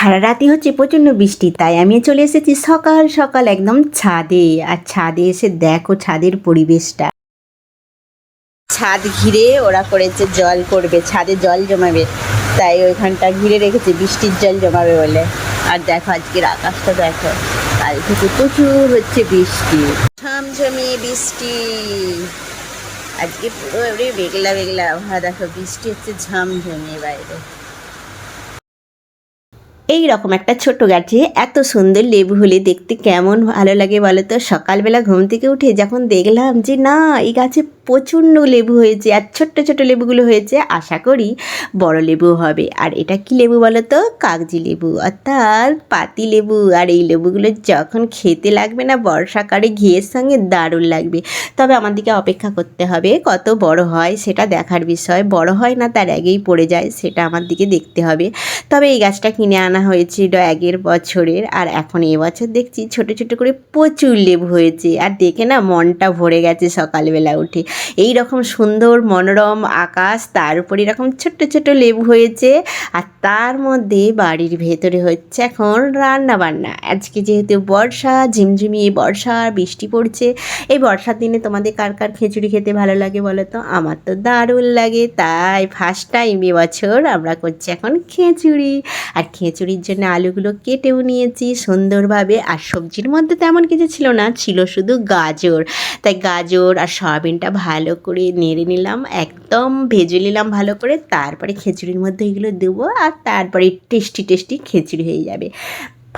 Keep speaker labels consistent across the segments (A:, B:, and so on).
A: সারা রাতি হচ্ছে প্রচণ্ড বৃষ্টি, তাই আমি চলে এসেছি সকাল সকাল একদম ছাদে। আর ছাদে এসে দেখো ছাদের পরিবেশটা। ছাদ ঘিরে ওরা করেছে জল করবে, ছাদে জল জমাবে, তাই ওইখানটা ঘিরে রেখেছে বৃষ্টির জল জমাবে বলে। আর দেখো আজকের আকাশটা দেখো, কাল থেকে প্রচুর হচ্ছে বৃষ্টি, ঝমঝমিয়ে বৃষ্টি। আজকে পুরো এবারে মেঘলা মেঘলা আবহাওয়া, দেখো বৃষ্টি হচ্ছে ঝমঝমিয়ে বাইরে। এই রকম একটা ছোট গাছে এত সুন্দর লেবু হলে দেখতে কেমন ভালো লাগে বলো তো। সকালবেলা ঘুম থেকে উঠে যখন দেখলাম যে না, এই গাছে প্রচণ্ড লেবু হয়েছে আর ছোট্ট ছোট লেবুগুলো হয়েছে, আশা করি বড় লেবু হবে। আর এটা কি লেবু বলো তো? কাগজি লেবু, অর্থাৎ পাতি লেবু। আর এই লেবুগুলো যখন খেতে লাগবে না বর্ষাকালে, ঘিয়ের সঙ্গে দারুণ লাগবে। তবে আমার দিকে অপেক্ষা করতে হবে, কত বড় হয় সেটা দেখার বিষয়। বড় হয় না তার আগেই পড়ে যায়, সেটা আমার দিকে দেখতে হবে। তবে এই গাছটা কিনে আনা হয়েছিল আগের বছরের, আর এখন এবছর দেখছি ছোট ছোট করে প্রচুর লেবু হয়েছে। আর দেখে না মনটা ভরে গেছে সকালবেলা উঠে। এই রকম সুন্দর মনোরম আকাশ, তার উপর এরকম ছোট্ট ছোট লেবু হয়েছে। আর তার মধ্যে বাড়ির ভেতরে হচ্ছে এখন রান্না বান্না। আজকে যেহেতু বর্ষা, ঝিমঝিমিয়ে বর্ষা বৃষ্টি পড়ছে, এই বর্ষার দিনে তোমাদের কার কার খিচুড়ি খেতে ভালো লাগে বলো তো? আমার তো দারুণ লাগে। তাই ফার্স্ট টাইম এবছর আমরা করছি এখন খিচুড়ি। আর খিচুড়ির জন্য আলুগুলো কেটেও নিয়েছি সুন্দরভাবে। আর সবজির মধ্যে তেমন কিছু ছিল না, ছিল শুধু গাজর। তাই গাজর আর সয়াবিনটা ভালো করে নেড়ে নিলাম, একদম ভেজে নিলাম ভালো করে। তারপরে খিচুড়ির মধ্যে এগুলো দেবো, আর তারপরে টেস্টি টেস্টি খিচুড়ি হয়ে যাবে।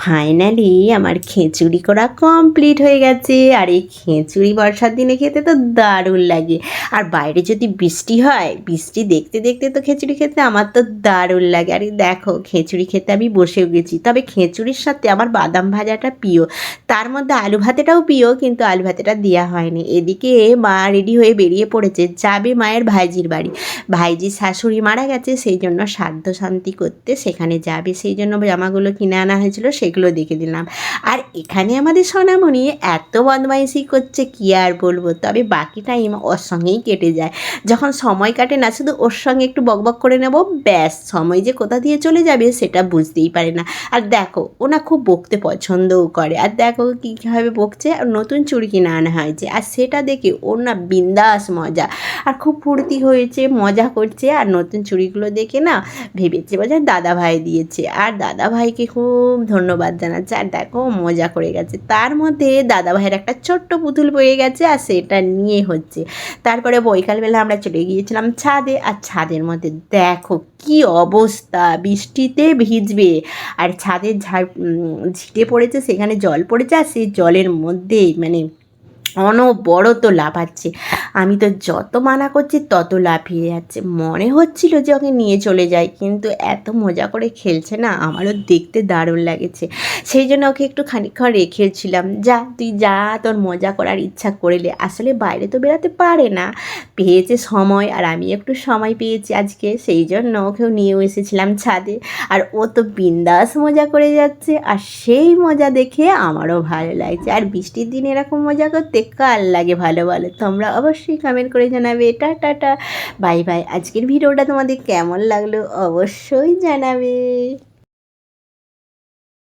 A: ফাইনালি আমার খিচুড়ি করা কমপ্লিট হয়ে গেছে। আর এই খিচুড়ি বর্ষার দিনে খেতে তো দারুণ লাগে। আর বাইরে যদি বৃষ্টি হয়, বৃষ্টি দেখতে দেখতে তো খিচুড়ি খেতে আমার তো দারুণ লাগে। আর দেখো খিচুড়ি খেতে আমি বসেও গেছি। তবে খিচুড়ির সাথে আমার বাদাম ভাজাটা প্রিয়, তার মধ্যে আলু ভাতেটাও প্রিয়, কিন্তু আলু ভাতেটা দেওয়া হয়নি। এদিকে মা রেডি হয়ে বেরিয়ে পড়েছে, যাবে মায়ের ভাইজির বাড়ি। ভাইজির শাশুড়ি মারা গেছে, সেই জন্য শ্রাদ্ধ শান্তি করতে সেখানে যাবে, সেই জন্য জামাগুলো কিনে আনা হয়েছিল, সেগুলো দেখে দিলাম। আর এখানে আমাদের সোনামণি এত বদমাইশি করছে কি আর বলবো। তবে বাকি টাইম ওর সঙ্গেই কেটে যায়। যখন সময় কাটে না, শুধু ওর সঙ্গে একটু বকবক করে নেব, ব্যাস, সময় যে কোথা দিয়ে চলে যাবে সেটা বুঝতেই পারে না। আর দেখো ওনা খুব বকতে পছন্দও করে। আর দেখো কীভাবে বকছে, আর নতুন চুড়ি কিনে আনা হয়েছে, আর সেটা দেখে ওর না বিন্দাস মজা। আর খুব ফুর্তি হয়েছে, মজা করছে। আর নতুন চুড়িগুলো দেখে না ভেবেছে বোঝা দাদা ভাই দিয়েছে, আর দাদা ভাইকে খুব ধন্যবাদ জানাচ্ছে। আর দেখো মজা করে গেছে। তার মধ্যে দাদা ভাইয়ের একটা ছোট্ট পুতুল পেয়ে গেছে, আর সেটা নিয়ে হচ্ছে। তারপরে বৈকালবেলা আমরা চলে গিয়েছিলাম ছাদে। আর ছাদের মধ্যে দেখো কি অবস্থা, বৃষ্টিতে ভিজবে। আর ছাদের ছিটে পড়েছে, সেখানে জল পড়েছে, আর সেই জলের মধ্যে মানে অনবরত লাফাচ্ছে। আমি তো যত মানা করছি তত লাফিয়ে যাচ্ছে। মনে হচ্ছিল যে ওকে নিয়ে চলে যায়, কিন্তু এত মজা করে খেলছে না, আমারও দেখতে দারুণ লাগছে। সেই জন্য ওকে একটু খানিকক্ষণ রেখেছিলাম, যা তুই যা, তোর মজা করার ইচ্ছা করলে। আসলে বাইরে তো বেরাতে পারে না, পেয়েছে সময়, আর আমি একটু সময় পেয়েছি আজকে, সেই জন্য ওকেও নিয়েও এসেছিলাম ছাদে। আর ও তো বিন্দাস মজা করে যাচ্ছে, আর সেই মজা দেখে আমারও ভালো লাগছে। আর বৃষ্টির দিনে এরকম মজা করতে কার লাগে ভালো বলো? তোমরা অবশ্যই কমেন্ট করে জানাবে। Tata, bye bye. আজকের ভিডিওটা তোমাদের কেমন লাগলো অবশ্যই জানাবে।